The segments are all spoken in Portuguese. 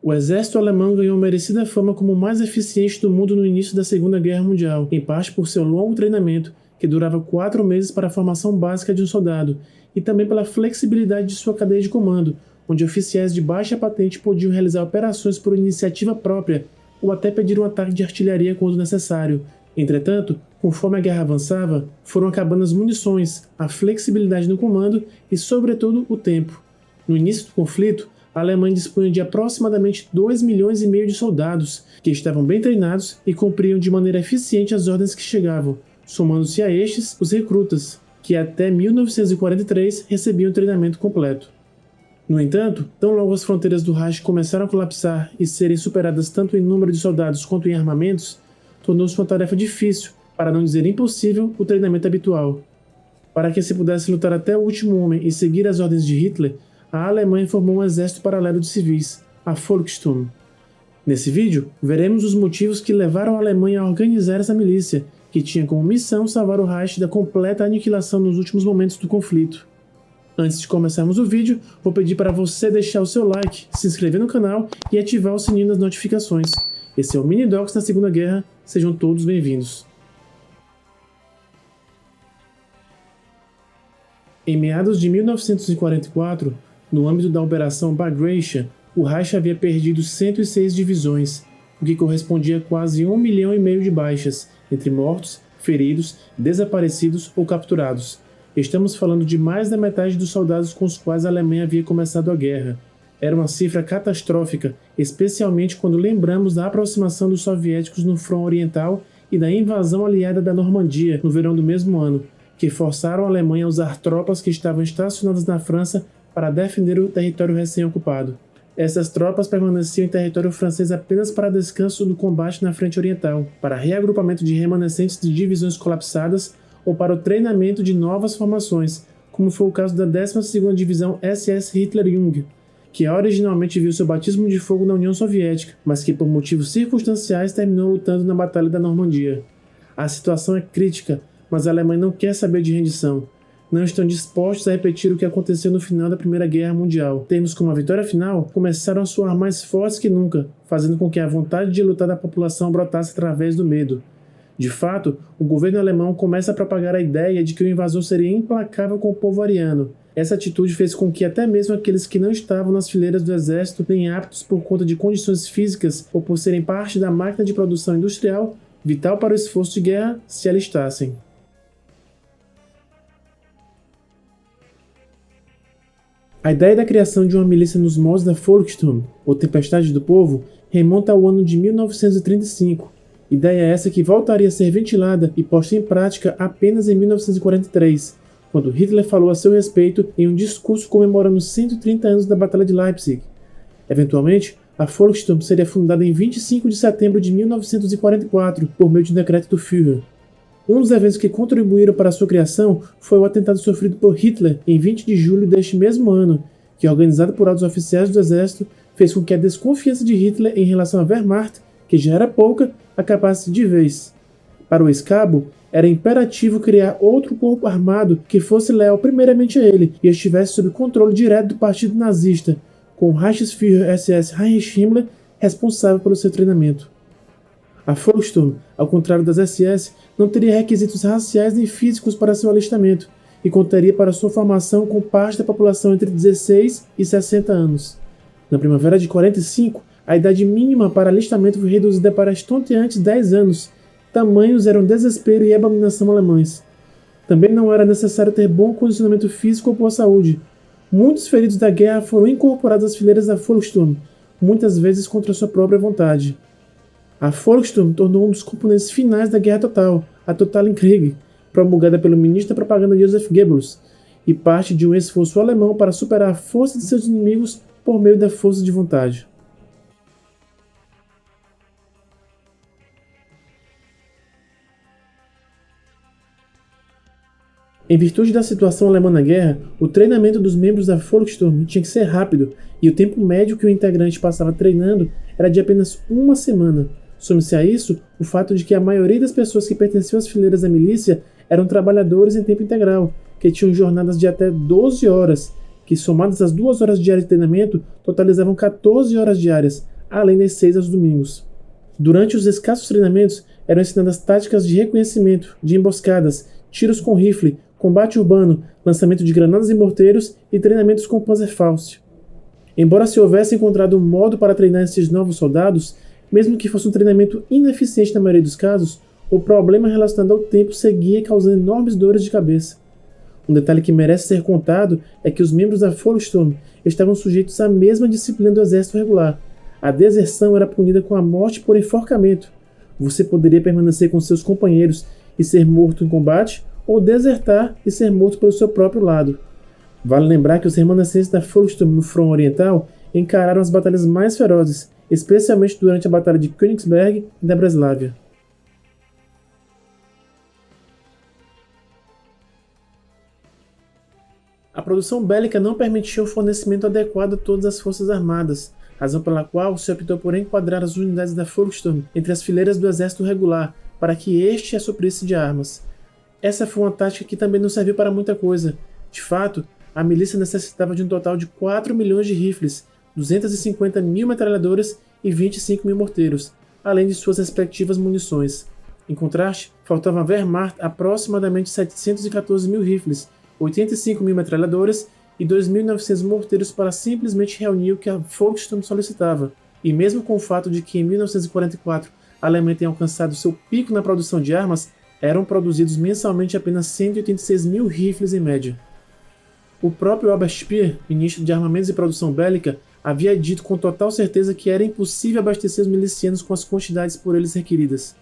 O exército alemão ganhou merecida fama como o mais eficiente do mundo no início da Segunda Guerra Mundial, em parte por seu longo treinamento, que durava 4 meses para a formação básica de um soldado, e também pela flexibilidade de sua cadeia de comando, onde oficiais de baixa patente podiam realizar operações por iniciativa própria ou até pedir um ataque de artilharia quando necessário. Entretanto, conforme a guerra avançava, foram acabando as munições, a flexibilidade no comando e, sobretudo, o tempo. No início do conflito, a Alemanha dispunha de aproximadamente 2,5 milhões de soldados, que estavam bem treinados e cumpriam de maneira eficiente as ordens que chegavam, somando-se a estes os recrutas, que até 1943 recebiam treinamento completo. No entanto, tão logo as fronteiras do Reich começaram a colapsar e serem superadas tanto em número de soldados quanto em armamentos, tornou-se uma tarefa difícil, para não dizer impossível, o treinamento habitual. Para que se pudesse lutar até o último homem e seguir as ordens de Hitler, a Alemanha formou um exército paralelo de civis, a Volkssturm. Nesse vídeo, veremos os motivos que levaram a Alemanha a organizar essa milícia, que tinha como missão salvar o Reich da completa aniquilação nos últimos momentos do conflito. Antes de começarmos o vídeo, vou pedir para você deixar o seu like, se inscrever no canal e ativar o sininho das notificações. Esse é o Mini Docs na Segunda Guerra, sejam todos bem-vindos. Em meados de 1944, no âmbito da Operação Bagration, o Reich havia perdido 106 divisões, o que correspondia a quase 1,5 milhão de baixas, entre mortos, feridos, desaparecidos ou capturados. Estamos falando de mais da metade dos soldados com os quais a Alemanha havia começado a guerra. Era uma cifra catastrófica, especialmente quando lembramos da aproximação dos soviéticos no Front Oriental e da invasão aliada da Normandia no verão do mesmo ano, que forçaram a Alemanha a usar tropas que estavam estacionadas na França para defender o território recém-ocupado. Essas tropas permaneciam em território francês apenas para descanso do combate na frente oriental, para reagrupamento de remanescentes de divisões colapsadas ou para o treinamento de novas formações, como foi o caso da 12ª Divisão SS Hitler-Jugend, que originalmente viu seu batismo de fogo na União Soviética, mas que por motivos circunstanciais terminou lutando na Batalha da Normandia. A situação é crítica, mas a Alemanha não quer saber de rendição. Não estão dispostos a repetir o que aconteceu no final da Primeira Guerra Mundial. Termos como a vitória final começaram a soar mais fortes que nunca, fazendo com que a vontade de lutar da população brotasse através do medo. De fato, o governo alemão começa a propagar a ideia de que o invasor seria implacável com o povo ariano. Essa atitude fez com que até mesmo aqueles que não estavam nas fileiras do exército, nem aptos por conta de condições físicas ou por serem parte da máquina de produção industrial, vital para o esforço de guerra, se alistassem. A ideia da criação de uma milícia nos moldes da Volkssturm, ou Tempestade do Povo, remonta ao ano de 1935, ideia essa que voltaria a ser ventilada e posta em prática apenas em 1943, quando Hitler falou a seu respeito em um discurso comemorando os 130 anos da Batalha de Leipzig. Eventualmente, a Volkssturm seria fundada em 25 de setembro de 1944, por meio de um decreto do Führer. Um dos eventos que contribuíram para sua criação foi o atentado sofrido por Hitler em 20 de julho deste mesmo ano, que, organizado por altos oficiais do exército, fez com que a desconfiança de Hitler em relação à Wehrmacht, que já era pouca, acabasse de vez. Para o ex-cabo, era imperativo criar outro corpo armado que fosse leal primeiramente a ele e estivesse sob controle direto do partido nazista, com o Reichsführer SS Heinrich Himmler responsável pelo seu treinamento. A Volkssturm, ao contrário das SS, não teria requisitos raciais nem físicos para seu alistamento e contaria para sua formação com parte da população entre 16 e 60 anos. Na primavera de 45, a idade mínima para alistamento foi reduzida para estonteantes 10 anos. Tamanhos eram desespero e abominação alemães. Também não era necessário ter bom condicionamento físico ou boa saúde. Muitos feridos da guerra foram incorporados às fileiras da Volkssturm, muitas vezes contra sua própria vontade. A Volkssturm tornou um dos componentes finais da Guerra Total, a Totalkrieg, promulgada pelo ministro da propaganda Joseph Goebbels, e parte de um esforço alemão para superar a força de seus inimigos por meio da força de vontade. Em virtude da situação alemã na guerra, o treinamento dos membros da Volkssturm tinha que ser rápido, e o tempo médio que o integrante passava treinando era de apenas uma semana. Some-se a isso o fato de que a maioria das pessoas que pertenciam às fileiras da milícia eram trabalhadores em tempo integral, que tinham jornadas de até 12 horas, que somadas às 2 horas diárias de treinamento, totalizavam 14 horas diárias, além das 6 aos domingos. Durante os escassos treinamentos, eram ensinadas táticas de reconhecimento, de emboscadas, tiros com rifle, combate urbano, lançamento de granadas e morteiros e treinamentos com Panzerfaust. Embora se houvesse encontrado um modo para treinar esses novos soldados, mesmo que fosse um treinamento ineficiente na maioria dos casos, o problema relacionado ao tempo seguia causando enormes dores de cabeça. Um detalhe que merece ser contado é que os membros da Volkssturm estavam sujeitos à mesma disciplina do exército regular. A deserção era punida com a morte por enforcamento. Você poderia permanecer com seus companheiros e ser morto em combate, ou desertar e ser morto pelo seu próprio lado. Vale lembrar que os remanescentes da Volkssturm no front oriental encararam as batalhas mais ferozes, especialmente durante a Batalha de Königsberg e da Breslávia. A produção bélica não permitia o fornecimento adequado a todas as forças armadas, razão pela qual se optou por enquadrar as unidades da Volkssturm entre as fileiras do exército regular, para que este a suprisse de armas. Essa foi uma tática que também não serviu para muita coisa. De fato, a milícia necessitava de um total de 4 milhões de rifles, 250 mil metralhadoras e 25 mil morteiros, além de suas respectivas munições. Em contraste, faltavam à Wehrmacht aproximadamente 714 mil rifles, 85 mil metralhadoras e 2.900 morteiros para simplesmente reunir o que a Volkssturm solicitava. E mesmo com o fato de que em 1944 a Alemanha tenha alcançado seu pico na produção de armas, eram produzidos mensalmente apenas 186 mil rifles em média. O próprio Albert Speer, ministro de Armamentos e Produção Bélica, havia dito com total certeza que era impossível abastecer os milicianos com as quantidades por eles requeridas.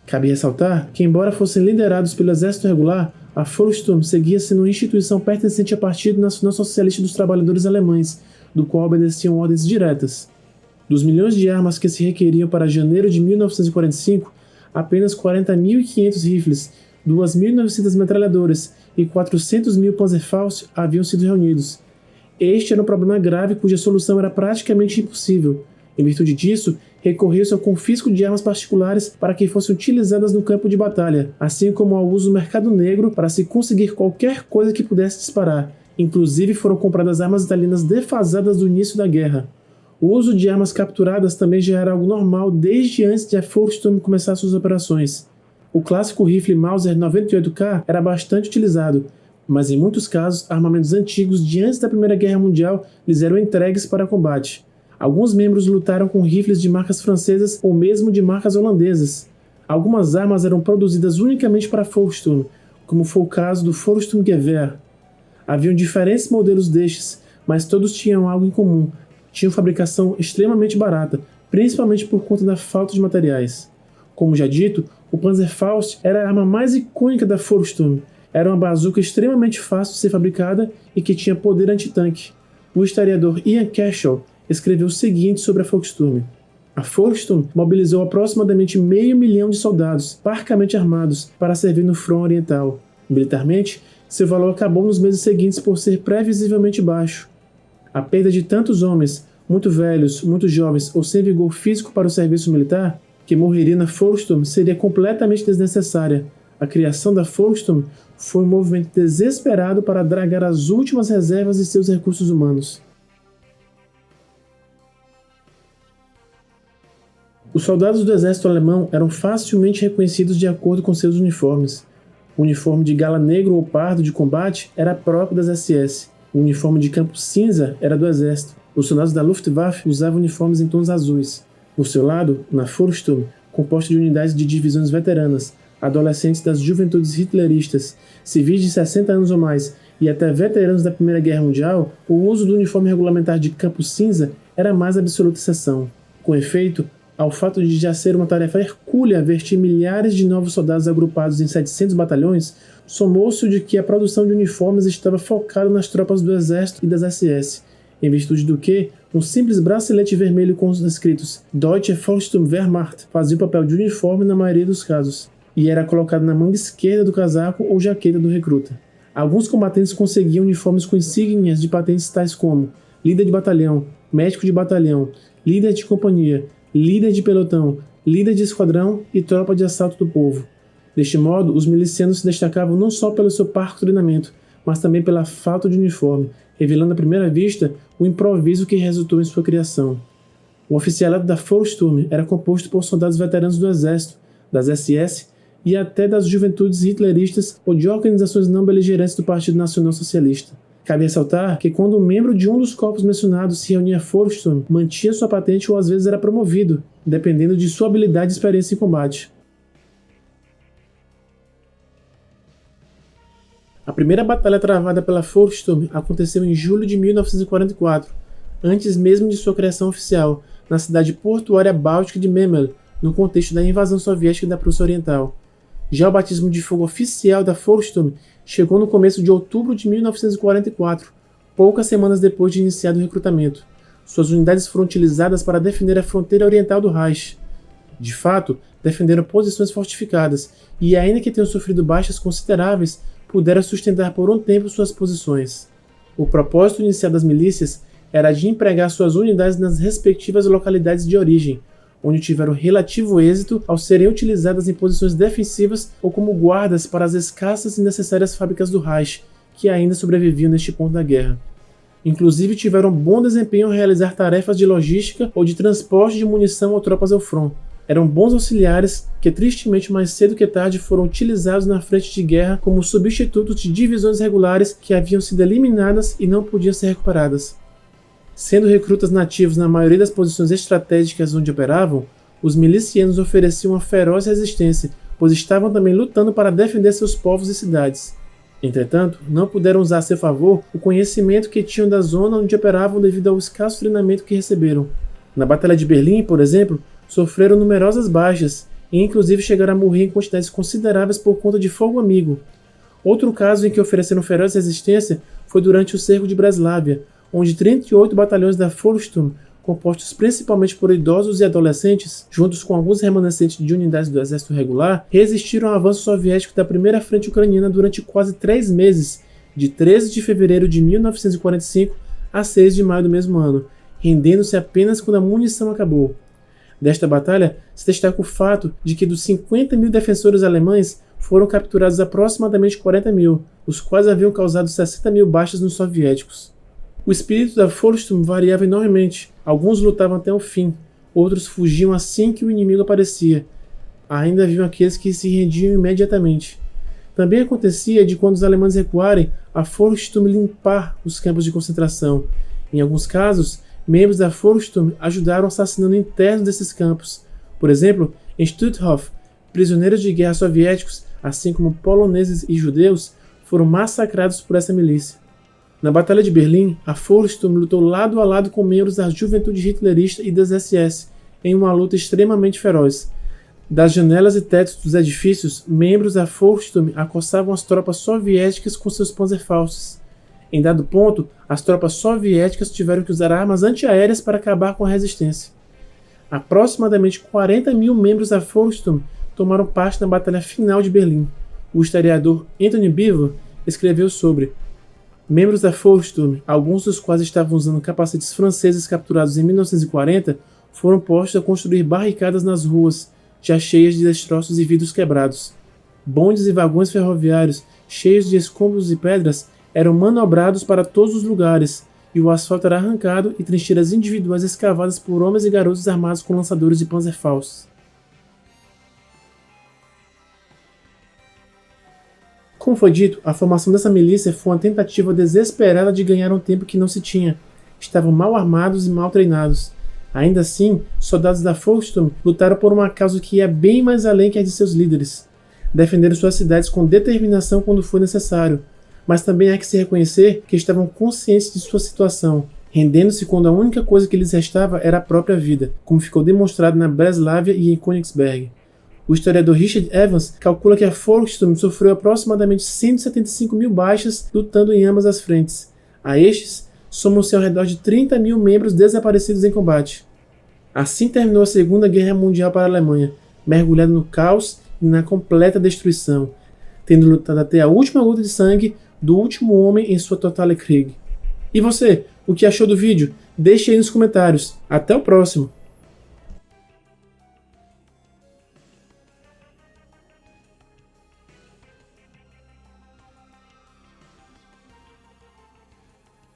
Cabe ressaltar que, embora fossem liderados pelo exército regular, a Volkssturm seguia sendo uma instituição pertencente ao Partido Nacional Socialista dos Trabalhadores Alemães, do qual obedeciam ordens diretas. Dos milhões de armas que se requeriam para janeiro de 1945, apenas 40.500 rifles, 2.900 metralhadoras e 400 mil Panzerfaust haviam sido reunidos. Este era um problema grave cuja solução era praticamente impossível. Em virtude disso, recorreu-se ao confisco de armas particulares para que fossem utilizadas no campo de batalha, assim como ao uso do mercado negro para se conseguir qualquer coisa que pudesse disparar. Inclusive foram compradas armas italianas defasadas do início da guerra. O uso de armas capturadas também já era algo normal desde antes de a Volkssturm começar suas operações. O clássico rifle Mauser 98K era bastante utilizado, mas em muitos casos armamentos antigos de antes da Primeira Guerra Mundial lhes eram entregues para combate. Alguns membros lutaram com rifles de marcas francesas ou mesmo de marcas holandesas. Algumas armas eram produzidas unicamente para a Volkssturm, como foi o caso do Volkssturmgewehr. Haviam diferentes modelos destes, mas todos tinham algo em comum. Tinham fabricação extremamente barata, principalmente por conta da falta de materiais. Como já dito, o Panzerfaust era a arma mais icônica da Volkssturm. Era uma bazuca extremamente fácil de ser fabricada e que tinha poder antitanque. O historiador Ian Cashel escreveu o seguinte sobre a Volkssturm. A Volkssturm mobilizou aproximadamente 500 mil de soldados, parcamente armados, para servir no front oriental. Militarmente, seu valor acabou nos meses seguintes por ser previsivelmente baixo. A perda de tantos homens, muito velhos, muito jovens ou sem vigor físico para o serviço militar, que morreria na Volkssturm, seria completamente desnecessária. A criação da Volkssturm foi um movimento desesperado para dragar as últimas reservas de seus recursos humanos. Os soldados do exército alemão eram facilmente reconhecidos de acordo com seus uniformes. O uniforme de gala negro ou pardo de combate era próprio das SS. O uniforme de campo cinza era do exército. Os soldados da Luftwaffe usavam uniformes em tons azuis. Por seu lado, na Volkssturm, composta de unidades de divisões veteranas, adolescentes das juventudes hitleristas, civis de 60 anos ou mais e até veteranos da Primeira Guerra Mundial, o uso do uniforme regulamentar de campo cinza era a mais absoluta exceção. Com efeito, ao fato de já ser uma tarefa hercúlea vestir milhares de novos soldados agrupados em 700 batalhões, somou-se o de que a produção de uniformes estava focada nas tropas do exército e das SS, em virtude do que um simples bracelete vermelho com os escritos Deutsche Volkssturm-Wehrmacht fazia o papel de uniforme na maioria dos casos, e era colocado na manga esquerda do casaco ou jaqueta do recruta. Alguns combatentes conseguiam uniformes com insígnias de patentes tais como líder de batalhão, médico de batalhão, líder de companhia, líder de pelotão, líder de esquadrão e tropa de assalto do povo. Deste modo, os milicianos se destacavam não só pelo seu parco treinamento, mas também pela falta de uniforme, revelando à primeira vista o improviso que resultou em sua criação. O oficialato da Volkssturm era composto por soldados veteranos do exército, das SS e até das juventudes hitleristas ou de organizações não beligerantes do Partido Nacional Socialista. Cabe ressaltar que quando um membro de um dos corpos mencionados se reunia à Volkssturm, mantinha sua patente ou às vezes era promovido, dependendo de sua habilidade e experiência em combate. A primeira batalha travada pela Volkssturm aconteceu em julho de 1944, antes mesmo de sua criação oficial, na cidade portuária báltica de Memel, no contexto da invasão soviética da Prússia Oriental. Já o batismo de fogo oficial da Volkssturm chegou no começo de outubro de 1944, poucas semanas depois de iniciado o recrutamento. Suas unidades foram utilizadas para defender a fronteira oriental do Reich. De fato, defenderam posições fortificadas e, ainda que tenham sofrido baixas consideráveis, puderam sustentar por um tempo suas posições. O propósito inicial das milícias era de empregar suas unidades nas respectivas localidades de origem, onde tiveram relativo êxito ao serem utilizadas em posições defensivas ou como guardas para as escassas e necessárias fábricas do Reich, que ainda sobreviviam neste ponto da guerra. Inclusive tiveram bom desempenho ao realizar tarefas de logística ou de transporte de munição ou tropas ao front. Eram bons auxiliares que, tristemente mais cedo que tarde, foram utilizados na frente de guerra como substitutos de divisões regulares que haviam sido eliminadas e não podiam ser recuperadas. Sendo recrutas nativos na maioria das posições estratégicas onde operavam, os milicianos ofereciam uma feroz resistência, pois estavam também lutando para defender seus povos e cidades. Entretanto, não puderam usar a seu favor o conhecimento que tinham da zona onde operavam devido ao escasso treinamento que receberam. Na Batalha de Berlim, por exemplo, sofreram numerosas baixas e inclusive chegaram a morrer em quantidades consideráveis por conta de fogo amigo. Outro caso em que ofereceram feroz resistência foi durante o cerco de Breslávia, onde 38 batalhões da Volkssturm, compostos principalmente por idosos e adolescentes, juntos com alguns remanescentes de unidades do exército regular, resistiram ao avanço soviético da primeira frente ucraniana durante quase 3 meses, de 13 de fevereiro de 1945 a 6 de maio do mesmo ano, rendendo-se apenas quando a munição acabou. Desta batalha, se destaca o fato de que dos 50 mil defensores alemães foram capturados aproximadamente 40 mil, os quais haviam causado 60 mil baixas nos soviéticos. O espírito da Volkssturm variava enormemente. Alguns lutavam até o fim, outros fugiam assim que o inimigo aparecia. Ainda haviam aqueles que se rendiam imediatamente. Também acontecia de, quando os alemães recuarem, a Volkssturm limpar os campos de concentração. Em alguns casos, membros da Volkssturm ajudaram assassinando internos desses campos. Por exemplo, em Stutthof, prisioneiros de guerra soviéticos, assim como poloneses e judeus, foram massacrados por essa milícia. Na Batalha de Berlim, a Volkssturm lutou lado a lado com membros da juventude hitlerista e das SS, em uma luta extremamente feroz. Das janelas e tetos dos edifícios, membros da Volkssturm acossavam as tropas soviéticas com seus Panzerfaustes. Em dado ponto, as tropas soviéticas tiveram que usar armas antiaéreas para acabar com a resistência. Aproximadamente 40 mil membros da Volkssturm tomaram parte na batalha final de Berlim. O historiador Anthony Beevor escreveu sobre membros da Volkssturm, alguns dos quais estavam usando capacetes franceses capturados em 1940, foram postos a construir barricadas nas ruas, já cheias de destroços e vidros quebrados. Bondes e vagões ferroviários, cheios de escombros e pedras, eram manobrados para todos os lugares, e o asfalto era arrancado e trincheiras individuais escavadas por homens e garotos armados com lançadores de Panzerfaust. Como foi dito, a formação dessa milícia foi uma tentativa desesperada de ganhar um tempo que não se tinha. Estavam mal armados e mal treinados. Ainda assim, soldados da Volkssturm lutaram por uma causa que ia bem mais além que a de seus líderes. Defenderam suas cidades com determinação quando foi necessário, mas também há que se reconhecer que estavam conscientes de sua situação, rendendo-se quando a única coisa que lhes restava era a própria vida, como ficou demonstrado na Breslávia e em Königsberg. O historiador Richard Evans calcula que a Volkssturm sofreu aproximadamente 175 mil baixas lutando em ambas as frentes. A estes, somam-se ao redor de 30 mil membros desaparecidos em combate. Assim terminou a Segunda Guerra Mundial para a Alemanha, mergulhada no caos e na completa destruição, tendo lutado até a última gota de sangue do último homem em sua Totale Krieg. E você, o que achou do vídeo? Deixe aí nos comentários. Até o próximo!